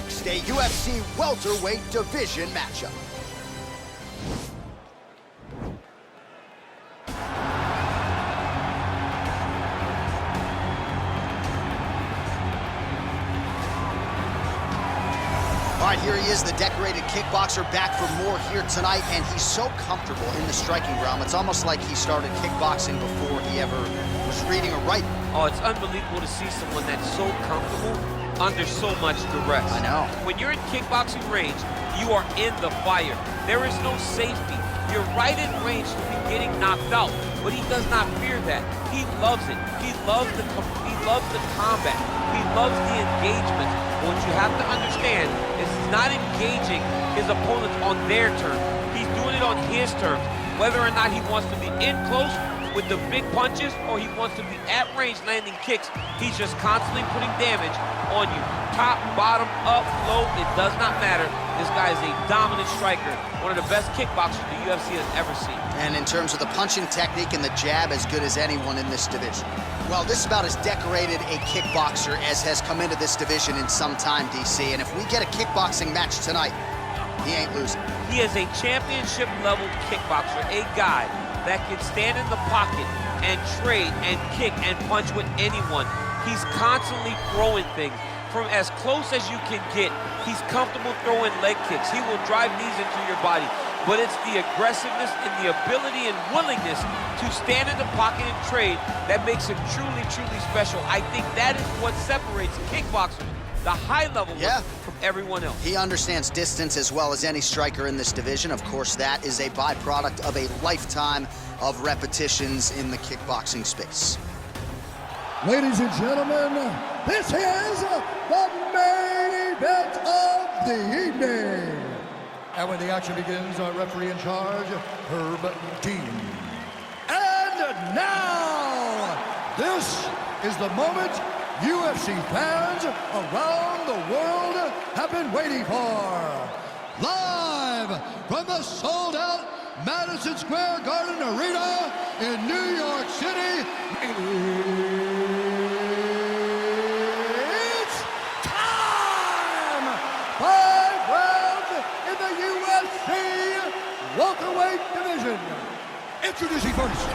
next, a UFC welterweight division matchup. All right, here he is, the decorated kickboxer, back for more here tonight, and he's so comfortable in the striking realm. It's almost like he started kickboxing before he ever was reading or writing. Oh, it's unbelievable to see someone that's so comfortable under so much duress. I know. When you're in kickboxing range, you are in the fire. There is no safety. You're right in range to be getting knocked out, but he does not fear that. He loves it. He loves the combat. He loves the engagement. But what you have to understand is he's not engaging his opponents on their terms. He's doing it on his terms. Whether or not he wants to be in close with the big punches or he wants to be at range landing kicks, he's just constantly putting damage on you. Top, bottom, up, low, it does not matter. This guy is a dominant striker, one of the best kickboxers the UFC has ever seen. And in terms of the punching technique and the jab, as good as anyone in this division. Well, this is about as decorated a kickboxer as has come into this division in some time, DC. And if we get a kickboxing match tonight, he ain't losing. He is a championship-level kickboxer, a guy that can stand in the pocket and trade and kick and punch with anyone. He's constantly throwing things from as close as you can get. He's comfortable throwing leg kicks. He will drive knees into your body. But it's the aggressiveness and the ability and willingness to stand in the pocket and trade that makes him truly, truly special. I think that is what separates kickboxers, the high level from everyone else. He understands distance as well as any striker in this division. Of course, that is a byproduct of a lifetime of repetitions in the kickboxing space. Ladies and gentlemen, this is the main event of the evening. And when the action begins, our referee in charge, Herb Dean. And now, this is the moment UFC fans around the world have been waiting for. Live from the sold-out Madison Square Garden Arena in New York City, it's time! 5 rounds in the UFC welterweight division. Introducing first,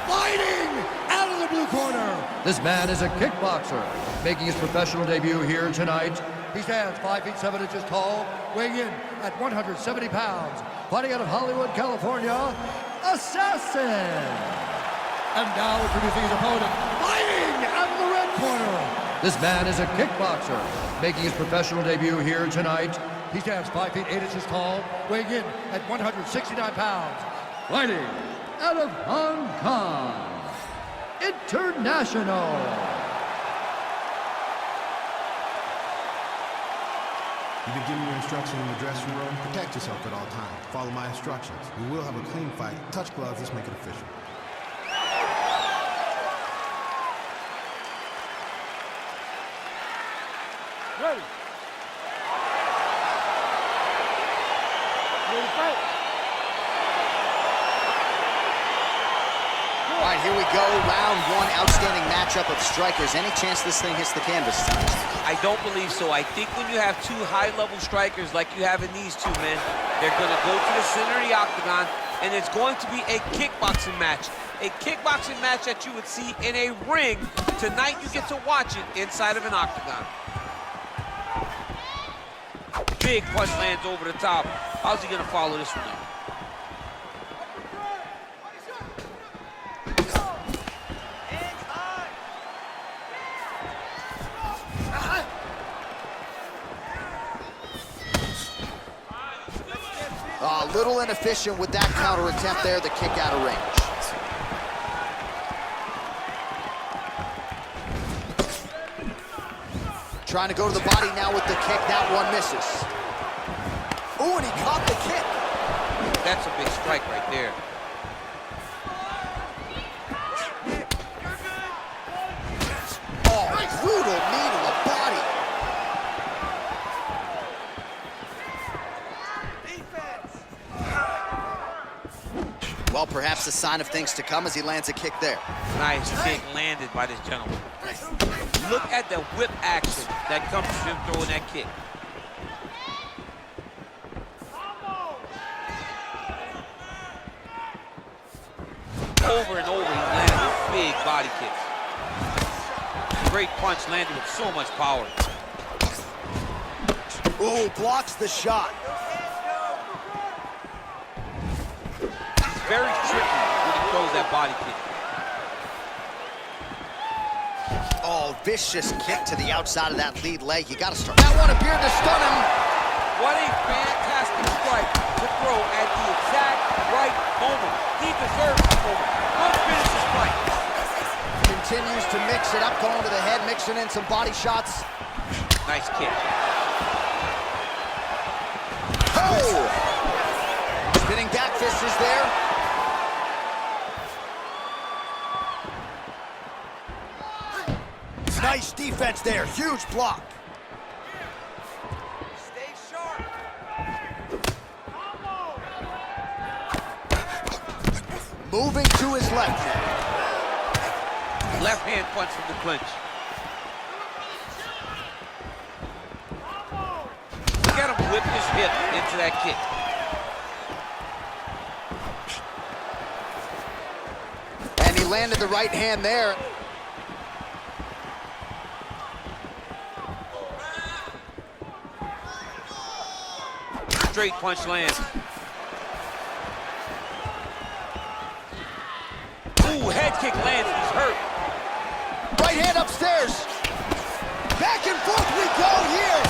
fighting out of the blue corner. This man is a kickboxer, making his professional debut here tonight. He stands 5 feet 7 inches tall, weighing in at 170 pounds. Fighting out of Hollywood, California, Assassin. And now introducing his opponent, fighting out of the red corner. This man is a kickboxer, making his professional debut here tonight. He stands 5 feet 8 inches tall, weighing in at 169 pounds. Fighting out of Hong Kong, International. You've been given your instruction in the dressing room. Protect yourself at all times. Follow my instructions. We will have a clean fight. Touch gloves. Let's make it official. Ready. Ready to fight. All right, here we go. Round one, outstanding matchup of strikers. Any chance this thing hits the canvas? I don't believe so. I think when you have two high-level strikers like you have in these two men, they're going to go to the center of the octagon, and it's going to be a kickboxing match. A kickboxing match that you would see in a ring. Tonight, you get to watch it inside of an octagon. Big punch lands over the top. How's he going to follow this one up? A little inefficient with that counter attempt there, the kick out of range. Trying to go to the body now with the kick, that one misses. Ooh, and he caught the kick. That's a big strike right there. Oh, brutal knee to the body. Well, perhaps a sign of things to come as he lands a kick there. Nice kick landed by this gentleman. Look at the whip action that comes from him throwing that kick. over and over, he's landing with big body kicks. Great punch landed with so much power. Ooh, blocks the shot. He's very tricky when he throws that body kick. Oh, vicious kick to the outside of that lead leg. You gotta start. That one appeared to stun him. What a fantastic strike to throw at the exact right moment. He deserves this moment. Good finish this fight. Continues to mix it up, going to the head, mixing in some body shots. Nice kick. Oh! Spinning back fist is there. Nice defense there, huge block. Stay sharp. Moving to his left. Left hand punch from the clinch. Look at him whip his hip into that kick. And he landed the right hand there. Straight punch lands. Ooh, head kick lands, he's hurt. Right hand upstairs. Back and forth we go here.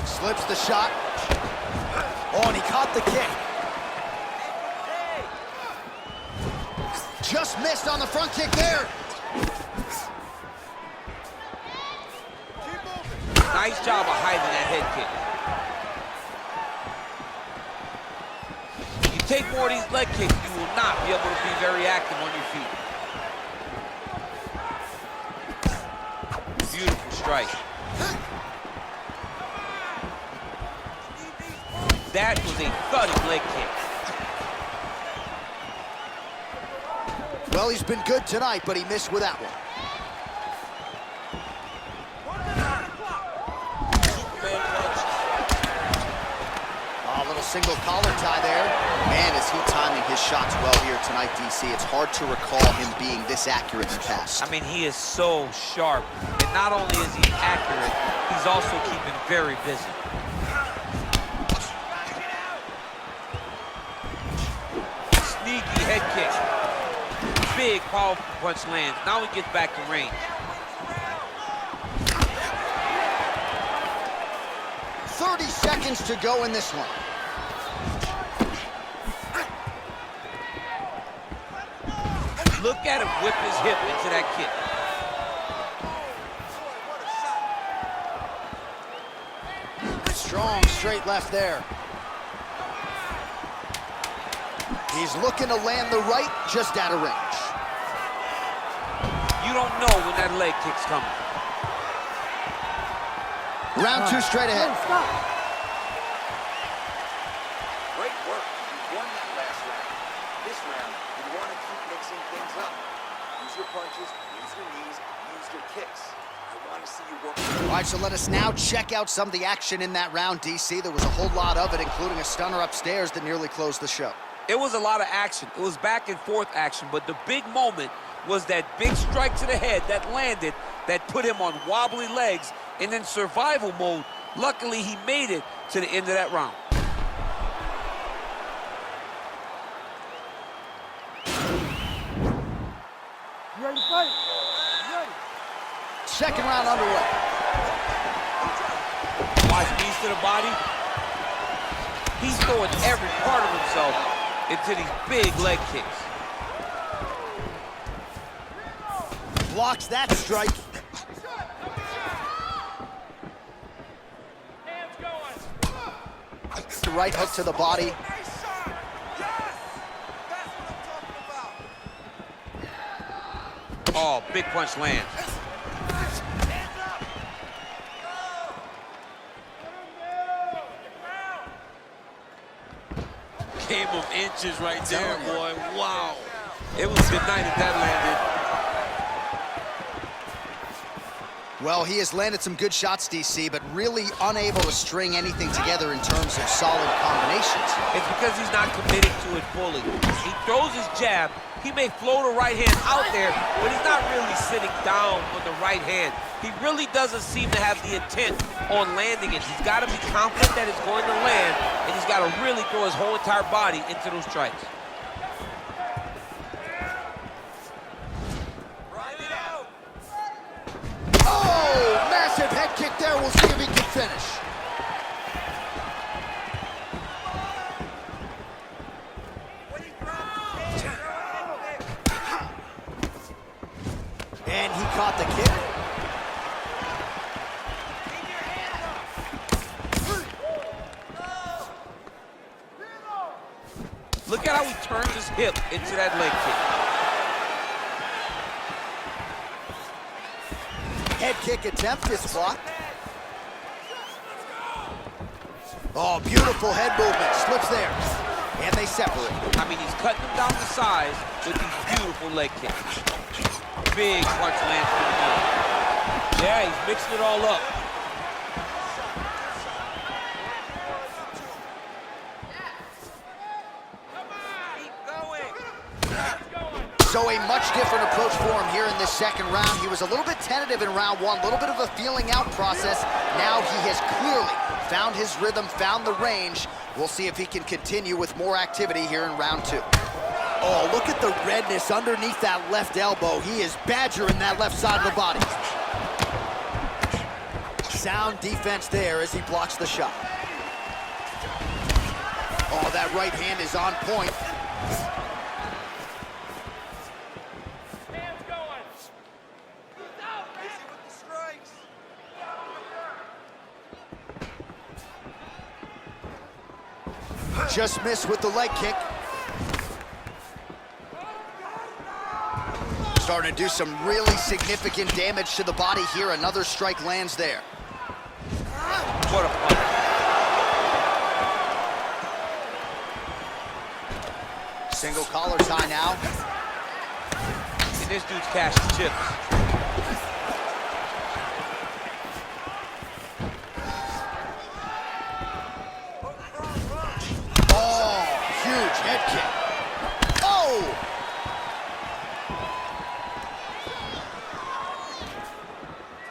Slips the shot. Oh, and he caught the kick. Just missed on the front kick there. Nice job of hiding that head kick. You take more of these leg kicks, you will not be able to be very active on your feet. Beautiful strike. That was a thudding leg kick. Well, he's been good tonight, but he missed with that one. A little single collar tie there. Man, is he timing his shots well here tonight, DC. It's hard to recall him being this accurate in the past. I mean, he is so sharp. And not only is he accurate, he's also keeping very busy. Sneaky head kick. Big, powerful punch lands. Now he gets back to range. 30 seconds to go in this one. Look at him whip his hip into that kick. Strong straight left there. He's looking to land the right, just out of range. You don't know when that leg kick's coming. Round two straight ahead. Great work. You won that last round. This round, you want to keep mixing things up. Use your punches, use your knees, use your kicks. I want to see you work. All right, so let us now check out some of the action in that round, DC. There was a whole lot of it, including a stunner upstairs that nearly closed the show. It was a lot of action. It was back and forth action, but the big moment was that big strike to the head that landed, that put him on wobbly legs, and in survival mode. Luckily, he made it to the end of that round. You ready to fight? You ready? Second round underway. Watch knees to the body. He's throwing every part of himself into these big leg kicks. Blocks that strike. The right hook to the body. Oh, big punch lands. Game of inches right there, boy. Wow. It was good night if that landed. Well, he has landed some good shots, DC, but really unable to string anything together in terms of solid combinations. It's because he's not committed to it fully. He throws his jab. He may float a right hand out there, but he's not really sitting down on the right hand. He really doesn't seem to have the intent on landing it. He's got to be confident that it's going to land, and he's got to really throw his whole entire body into those strikes. Oh, massive head kick there. We'll see if he can finish. And he caught the kick. Look at how he turns his hip into that leg kick. Head kick attempt is blocked. Oh, beautiful head movement. Slips there. And they separate. I mean, he's cutting him down to size with these beautiful leg kicks. Big punch lands through the middle. Yeah, he's mixing it all up. So a much different approach for him here in this second round. He was a little bit tentative in round one, a little bit of a feeling out process. Now he has clearly found his rhythm, found the range. We'll see if he can continue with more activity here in round two. Oh, look at the redness underneath that left elbow. He is badgering that left side of the body. Sound defense there as he blocks the shot. Oh, that right hand is on point. Just missed with the leg kick. Starting to do some really significant damage to the body here. Another strike lands there. What a punch. Single collar tie now. And this dude's cashing chips. Head kick. Oh!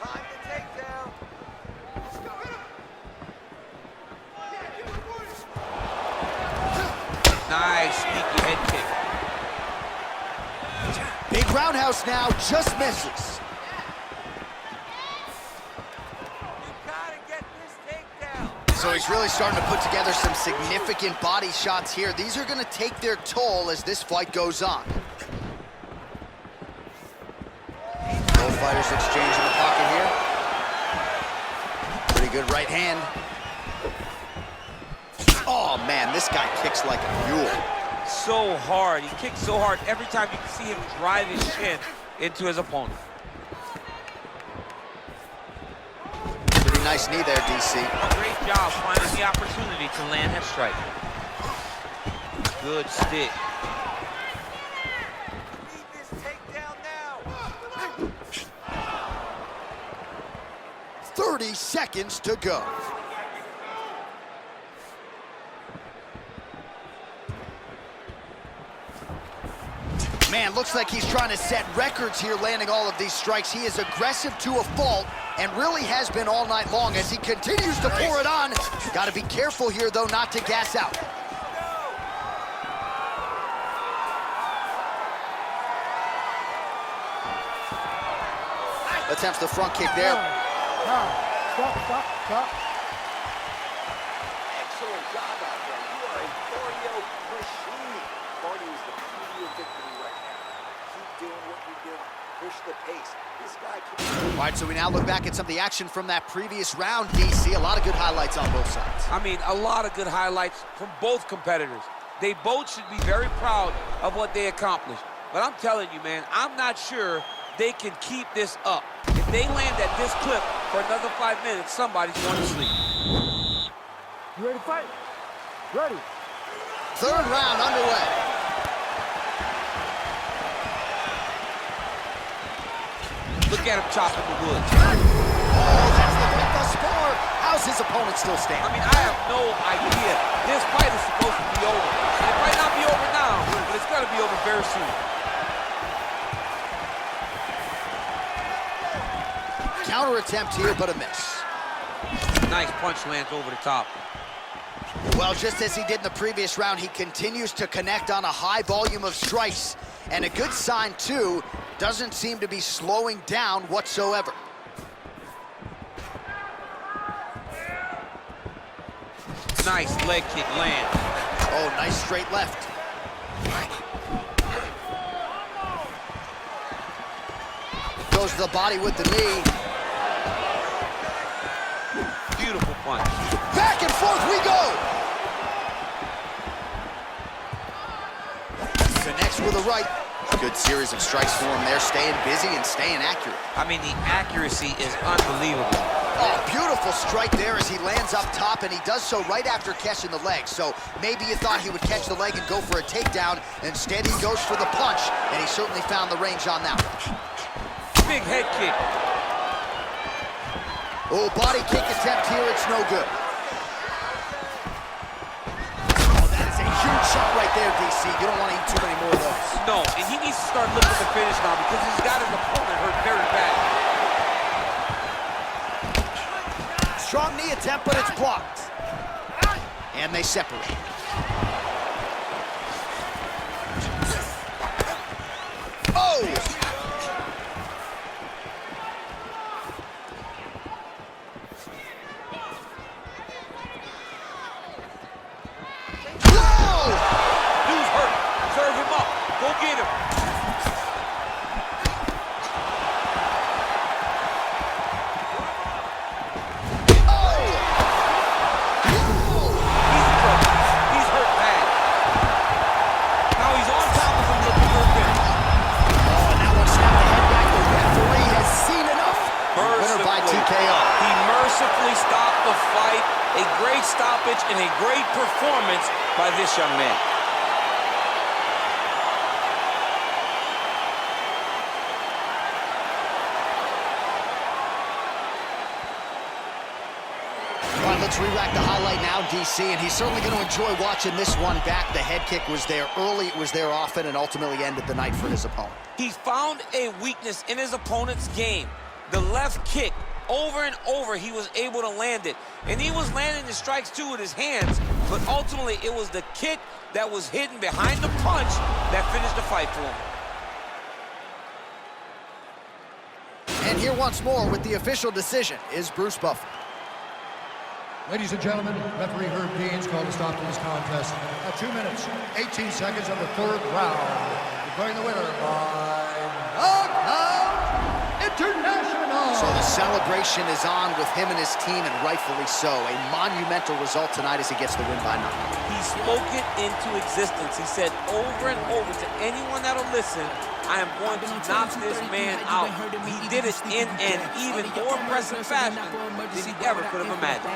Time to take down. Nice, sneaky head kick. Big roundhouse now, just misses. So he's really starting to put together some significant body shots here. These are going to take their toll as this fight goes on. Both fighters exchange in the pocket here. Pretty good right hand. Oh, man, this guy kicks like a mule. So hard. He kicks so hard every time you can see him drive his shin into his opponent. Nice knee there, DC. Great job finding the opportunity to land that strike. Good stick. Need this takedown now. 30 seconds to go. Man, looks like he's trying to set records here, landing all of these strikes. He is aggressive to a fault and really has been all night long as he continues to pour it on. Got to be careful here, though, not to gas out. Attempts the front kick there. Stop. Excellent job out there. You are a cardio machine. Cardio is the key to your victory right now. Keep doing what you're doing. Push the pace. This guy can... All right, so we now look back at some of the action from that previous round, DC. A lot of good highlights on both sides. I mean, a lot of good highlights from both competitors. They both should be very proud of what they accomplished. But I'm telling you, man, I'm not sure they can keep this up. If they land at this clip for another 5 minutes, somebody's going to sleep. You ready to fight? Ready. Third round underway. Look at him chopping the wood. How's his opponent still standing? I mean, I have no idea. This fight is supposed to be over. And it might not be over now, but it's going to be over very soon. Counter attempt here, but a miss. Nice punch lands over the top. Well, just as he did in the previous round, he continues to connect on a high volume of strikes. And a good sign, too, doesn't seem to be slowing down whatsoever. Nice leg kick land. Oh, nice straight left. Goes to the body with the knee. Beautiful punch. Back and forth we go. Connects with a right. Good series of strikes for him there, staying busy and staying accurate. I mean, the accuracy is unbelievable. Oh, beautiful strike there as he lands up top, and he does so right after catching the leg. So maybe you thought he would catch the leg and go for a takedown. Instead, he goes for the punch, and he certainly found the range on that one. Big head kick. Oh, body kick attempt here, it's no good. Huge shot right there, DC. You don't want to eat too many more of those. No, and he needs to start looking to finish now because he's got his opponent hurt very bad. Strong knee attempt, but it's blocked. And they separate. Oh! Stoppage and a great performance by this young man. All right, let's re-rack the highlight now, DC, and he's certainly going to enjoy watching this one back. The head kick was there early, it was there often, and ultimately ended the night for his opponent. He found a weakness in his opponent's game. The left kick. Over and over, he was able to land it. And he was landing the strikes, too, with his hands. But ultimately, it was the kick that was hidden behind the punch that finished the fight for him. And here once more with the official decision is Bruce Buffer. Ladies and gentlemen, referee Herb Dean's called a stop to this contest at 2 minutes, 18 seconds of the third round. Declaring the winner by knockout international. So the celebration is on with him and his team, and rightfully so. A monumental result tonight as he gets the win by knockout. He spoke it into existence. He said over and over to anyone that'll listen, I am going to knock this man out. He did it in an even more impressive fashion than he ever could have imagined.